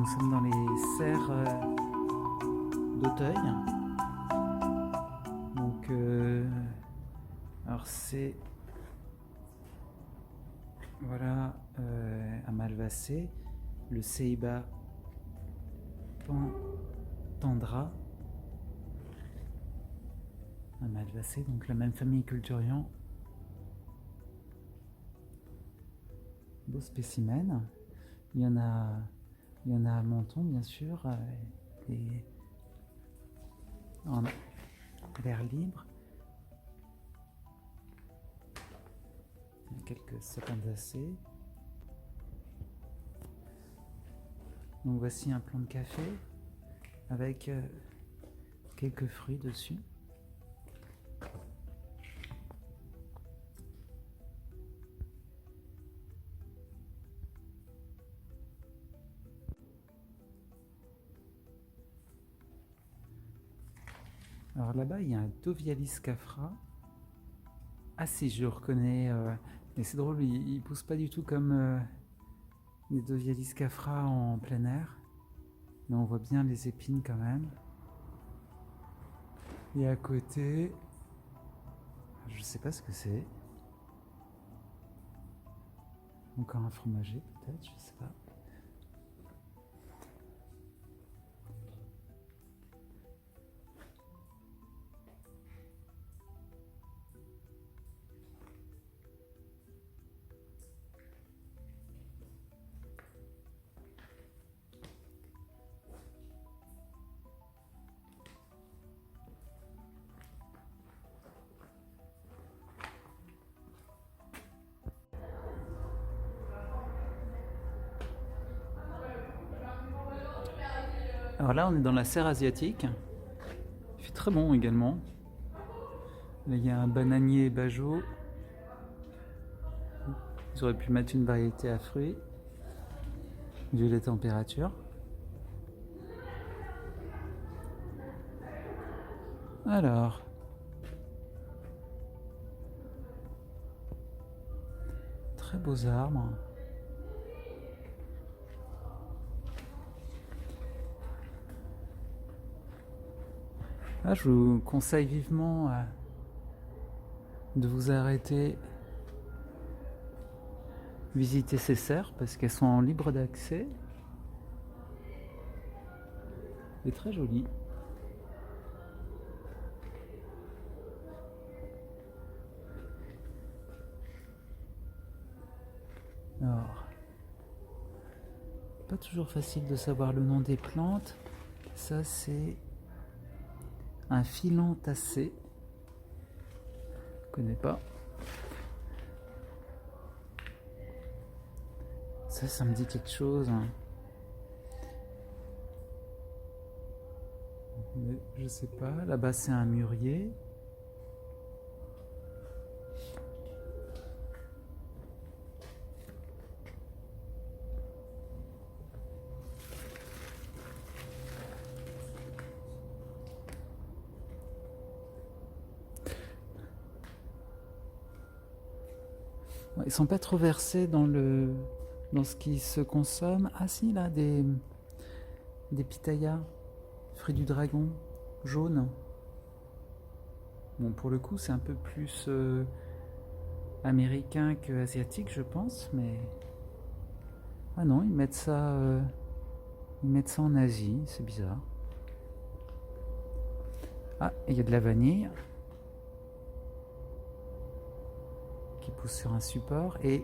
nous sommes dans les serres d'Auteuil. Donc, alors c'est voilà à Malvacé, le Ceiba Tendra à Malvacé, donc la même famille Culturion. Beau spécimen. Il y en a à Menton, bien sûr, et en l'air libre. Il y a quelques sapindacées. Donc voici un plant de café avec quelques fruits dessus. Alors là-bas, il y a un Dovialis cafra. Ah si, je le reconnais. Mais c'est drôle, il pousse pas du tout comme les Dovialis cafra en plein air. Mais on voit bien les épines quand même. Et à côté, je sais pas ce que c'est. Encore un fromager peut-être, je sais pas. Alors là, on est dans la serre asiatique. Il fait très bon également. Là, il y a un bananier Bajo. Ils auraient pu mettre une variété à fruits, vu les températures. Alors, très beaux arbres. Là, je vous conseille vivement de vous arrêter, visiter ces serres parce qu'elles sont en libre d'accès et très jolies. Alors, pas toujours facile de savoir le nom des plantes. Ça, c'est un phylantacée. Je connais pas. Ça me dit quelque chose. Mais je sais pas. Là-bas, c'est un mûrier. Ils sont pas trop versés dans ce qui se consomme. Ah si, là, des pitayas, fruits du dragon, jaunes. Bon, pour le coup, c'est un peu plus américain que asiatique, je pense, mais... Ah non, ils mettent ça en Asie, c'est bizarre. Ah, il y a de la vanille qui pousse sur un support, et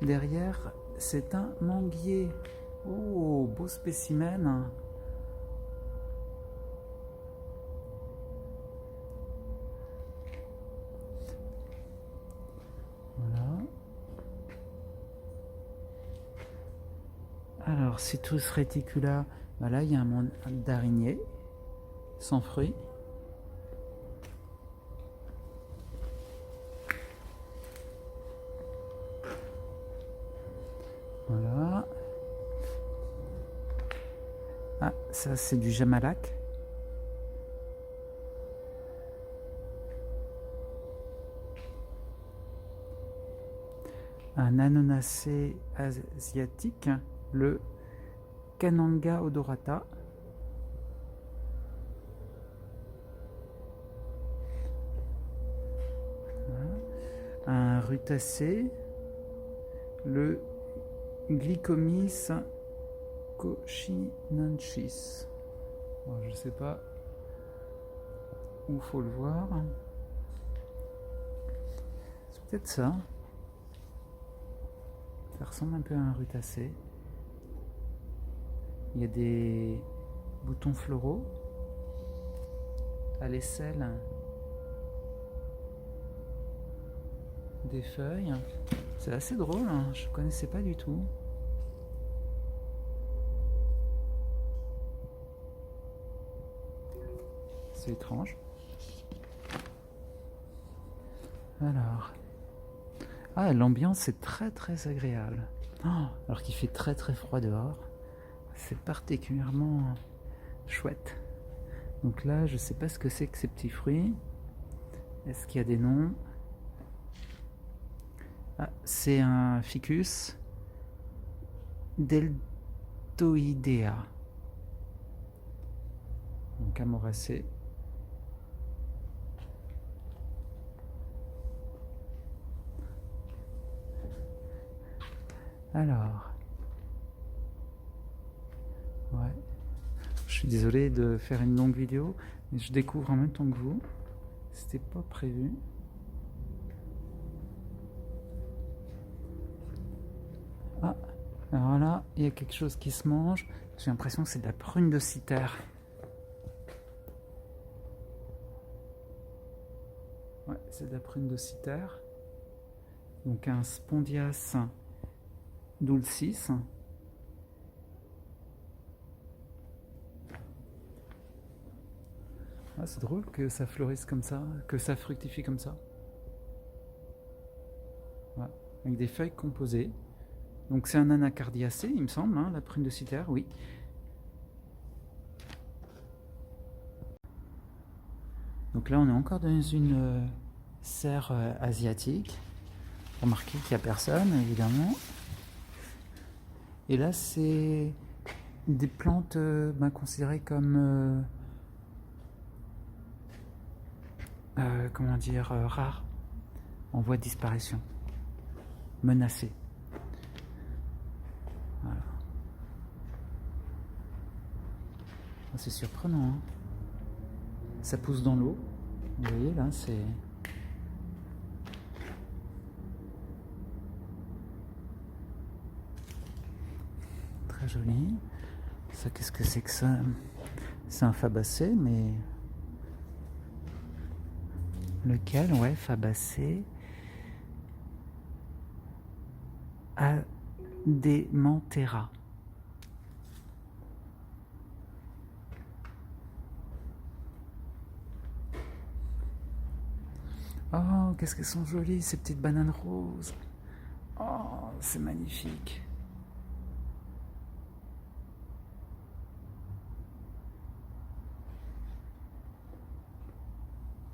derrière, c'est un manguier. Oh, beau spécimen. Voilà. Alors, Citrus reticula, voilà, il y a un mandarinier sans fruits. Voilà. Ah, ça c'est du Jamalac. Un ananacé asiatique, le Cananga odorata. Un rutacé, le Glycomys cochinensis. Bon, je ne sais pas où faut le voir. C'est peut-être ça. Ça ressemble un peu à un rutacé. Il y a des boutons floraux à l'aisselle des feuilles. C'est assez drôle, hein, je ne connaissais pas du tout. C'est étrange. Alors. Ah, l'ambiance est très très agréable. Oh, alors qu'il fait très très froid dehors. C'est particulièrement chouette. Donc là, je ne sais pas ce que c'est que ces petits fruits. Est-ce qu'il y a des noms? Ah, c'est un ficus deltoidea. Donc amoracé. Alors, ouais, je suis désolé de faire une longue vidéo, mais je découvre en même temps que vous. C'était pas prévu. Ah, alors là, il y a quelque chose qui se mange. J'ai l'impression que c'est de la prune de Cythère. Ouais, c'est de la prune de Cythère. Donc un Spondias dulcis. Ah, c'est drôle que ça fleurisse comme ça, que ça fructifie comme ça. Ouais, avec des feuilles composées. Donc c'est un anacardiacé, il me semble, hein, la prune de Cythère, oui. Donc là, on est encore dans une serre asiatique. Remarquez qu'il n'y a personne, évidemment. Et là, c'est des plantes considérées comme, comment dire, rares, en voie de disparition, menacées. Voilà. C'est surprenant, hein. Ça pousse dans l'eau. Vous voyez, là, c'est... très joli. Ça, qu'est-ce que c'est que ça? C'est un fabacé, mais... lequel? Ouais, fabacé. Ademantera. Oh, qu'est-ce qu'elles sont jolies, ces petites bananes roses. Oh, c'est magnifique.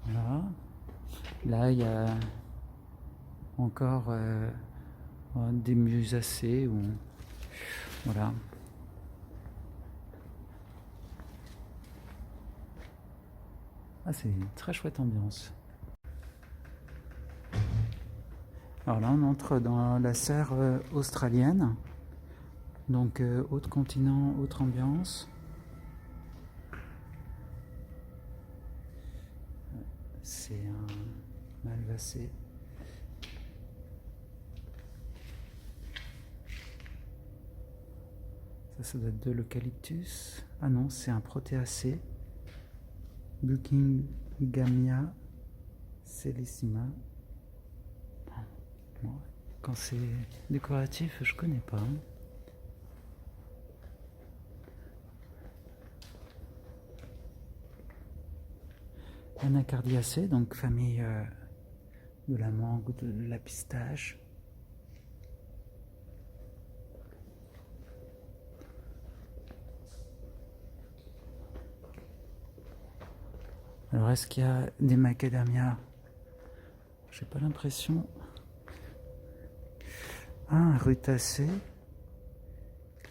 Voilà. Là, il y a encore des musacées. Ou... voilà. Ah, c'est une très chouette ambiance. Alors là, on entre dans la serre australienne. Donc, autre continent, autre ambiance. C'est un malvacé. Ça doit être de l'eucalyptus. Ah non, c'est un protéacé. Buckingamia celissima. Bon, quand c'est décoratif, je connais pas. Anacardiacée, donc famille de la mangue, de la pistache. Alors, est-ce qu'il y a des macadamias? J'ai pas l'impression. Ah, un rutacé.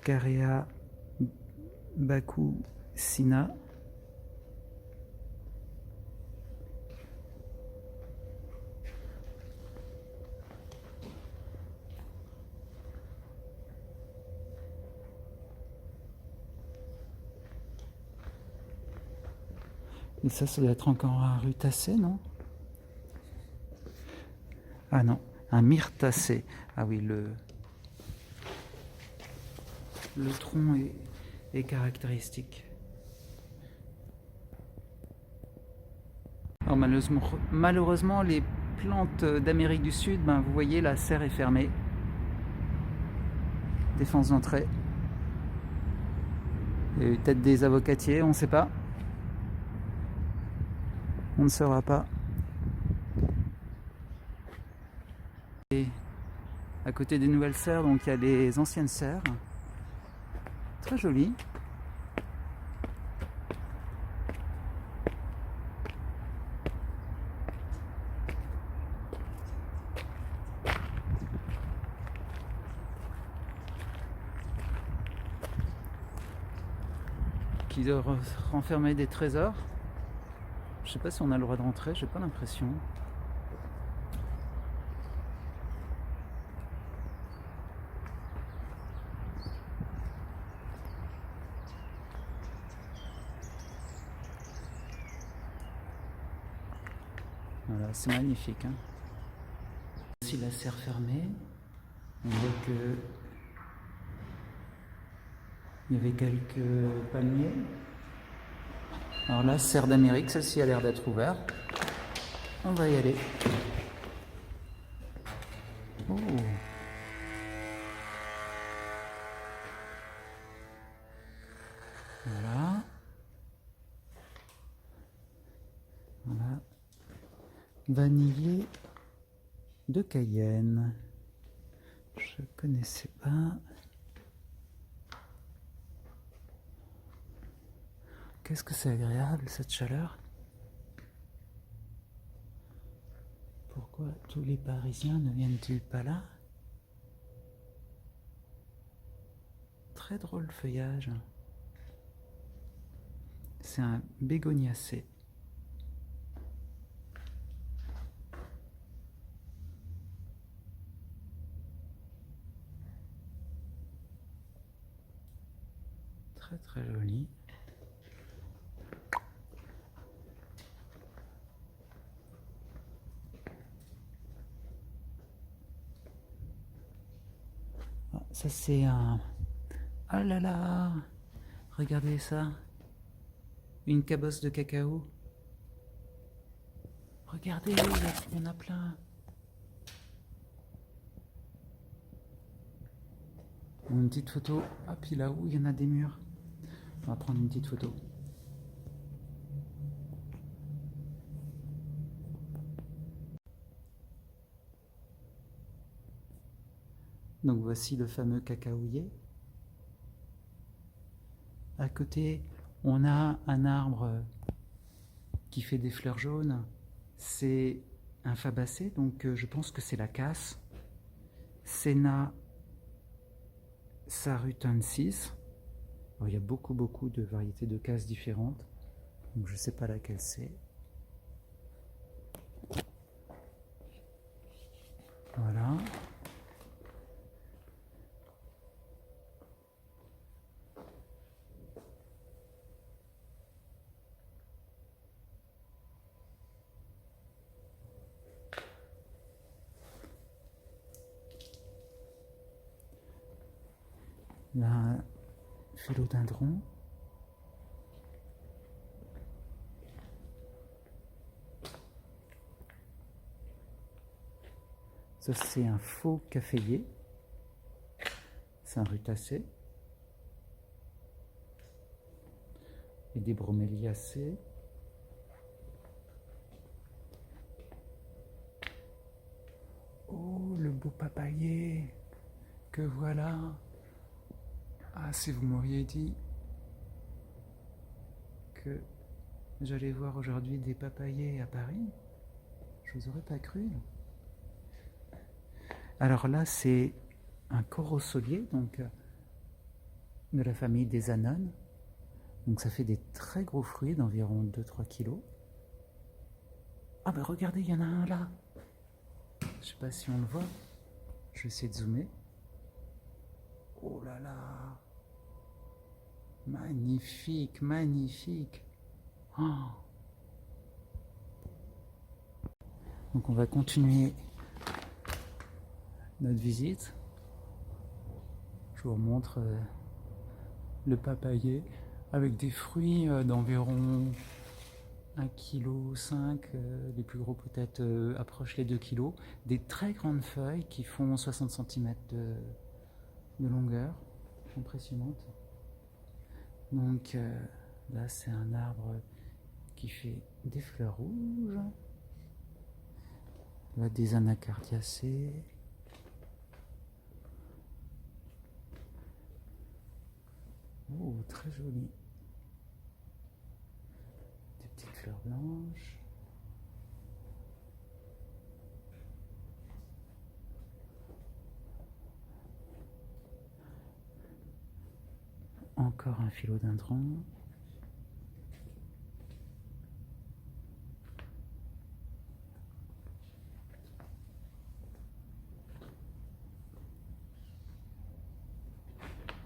Carea Baku Sina. Et ça doit être encore un rutacé, non? Ah non, un myrtacé. Ah oui, le tronc est caractéristique. Alors malheureusement, les plantes d'Amérique du Sud, ben, vous voyez, la serre est fermée. Défense d'entrée. Il y a eu peut-être des avocatiers, on ne sait pas. On ne saura pas. Et à côté des nouvelles serres, donc il y a les anciennes serres. Très jolies. Qui doivent renfermer des trésors. Je sais pas si on a le droit de rentrer, j'ai pas l'impression. Voilà, c'est magnifique. Hein. Ici la serre fermée, on voit que il y avait quelques palmiers. Alors là, serre d'Amérique, celle-ci a l'air d'être ouverte. On va y aller. Oh. Voilà. Voilà. Vanillé de Cayenne. Je connaissais pas. Qu'est-ce que c'est agréable cette chaleur. Pourquoi tous les Parisiens ne viennent-ils pas là? Très drôle le feuillage. C'est un bégoniacé. Très très joli. Ah, ça c'est un... Ah là là! Regardez ça! Une cabosse de cacao. Regardez, il y en a plein. Une petite photo. Ah, puis là-haut, il y en a des murs. On va prendre une petite photo. Donc voici le fameux cacaoyer. À côté, on a un arbre qui fait des fleurs jaunes. C'est un fabacé, donc je pense que c'est la casse. Senna sarutensis. Alors, il y a beaucoup de variétés de casses différentes. Donc je ne sais pas laquelle c'est. Voilà. Là, philodendron. Ça, c'est un faux caféier. C'est un rutacé. Et des broméliacées. Oh, le beau papayer que voilà. Ah, si vous m'auriez dit que j'allais voir aujourd'hui des papayers à Paris, je vous aurais pas cru. Alors là, c'est un corosolier, donc de la famille des anones. Donc ça fait des très gros fruits d'environ 2-3 kilos. Ah bah regardez, il y en a un là. Je sais pas si on le voit. Je vais essayer de zoomer. Oh là là. Magnifique, magnifique. Oh. Donc on va continuer notre visite. Je vous remontre le papayer avec des fruits d'environ 1,5 kg, les plus gros peut-être approchent les 2 kg, des très grandes feuilles qui font 60 cm de longueur, impressionnante. Donc là c'est un arbre qui fait des fleurs rouges, là des anacardiacées. Oh, très joli. Des petites fleurs blanches. Encore un philodendron.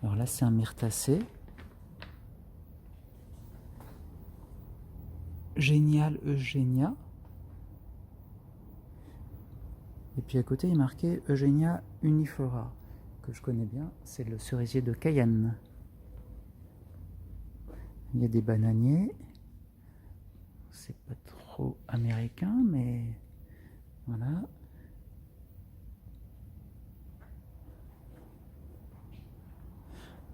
Alors là, c'est un myrtacé. Génial Eugénia. Et puis à côté, il est marqué Eugénia uniflora, que je connais bien. C'est le cerisier de Cayenne. Il y a des bananiers. C'est pas trop américain, mais voilà.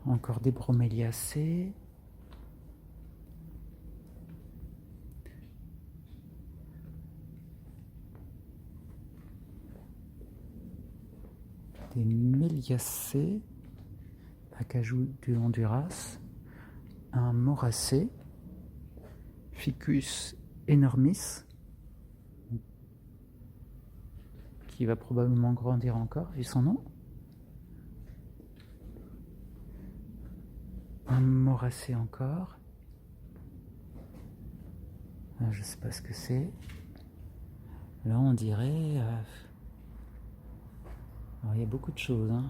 Encore des broméliacées. Des méliacées. Acajou du Honduras. Un moracé. Ficus enormis. Qui va probablement grandir encore, vu son nom. Un moracé encore. Ah, je sais pas ce que c'est. Là, on dirait... Alors, il y a beaucoup de choses. Hein.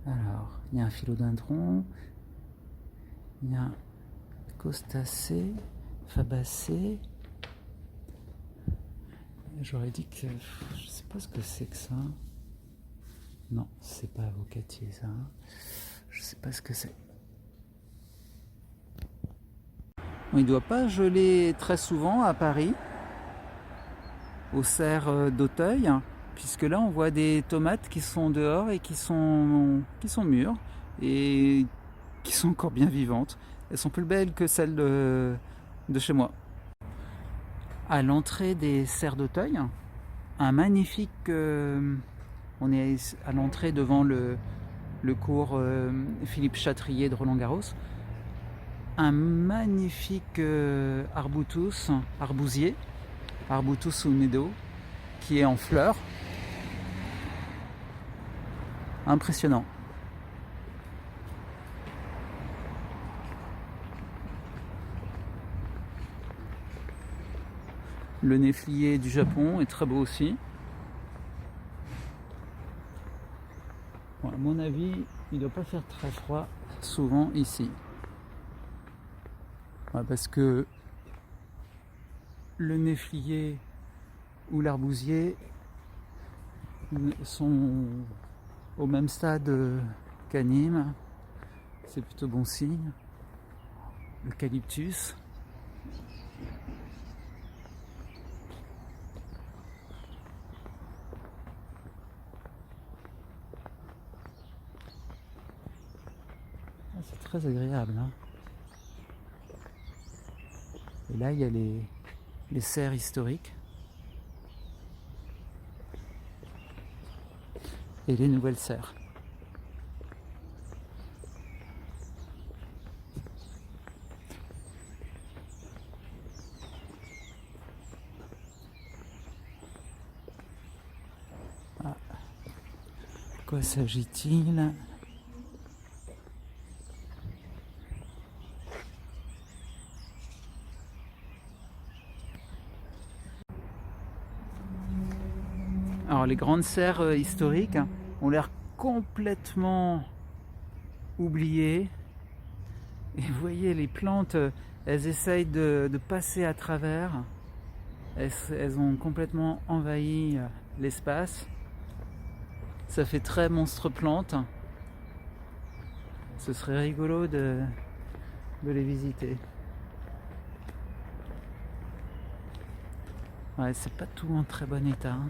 Alors, il y a un philodendron. Il y a un costacé, fabacé. J'aurais dit que... Je sais pas ce que c'est que ça. Non, c'est pas avocatier ça. Je sais pas ce que c'est. Il ne doit pas geler très souvent à Paris, aux serres d'Auteuil, puisque là on voit des tomates qui sont dehors et qui sont mûres et qui sont encore bien vivantes. Elles sont plus belles que celles de chez moi. À l'entrée des serres d'Auteuil, un magnifique... on est à l'entrée devant le cours Philippe Chatrier de Roland-Garros. Un magnifique arbousier, Arbutus unedo, qui est en fleurs. Impressionnant. Le néflier du Japon est très beau aussi. Bon, à mon avis, il ne doit pas faire très froid souvent ici. Ouais, parce que le néflier ou l'arbousier sont au même stade qu'à Nîmes. C'est plutôt bon signe. L'eucalyptus. Ah, c'est très agréable. Hein. Et là, il y a les serres historiques. Et les nouvelles serres. quoi s'agit-il? Alors les grandes serres historiques ont l'air complètement oubliées. Et vous voyez les plantes, elles essayent de passer à travers. Elles ont complètement envahi l'espace. Ça fait très monstre plante. Ce serait rigolo de les visiter. Ouais, c'est pas tout en très bon état, hein.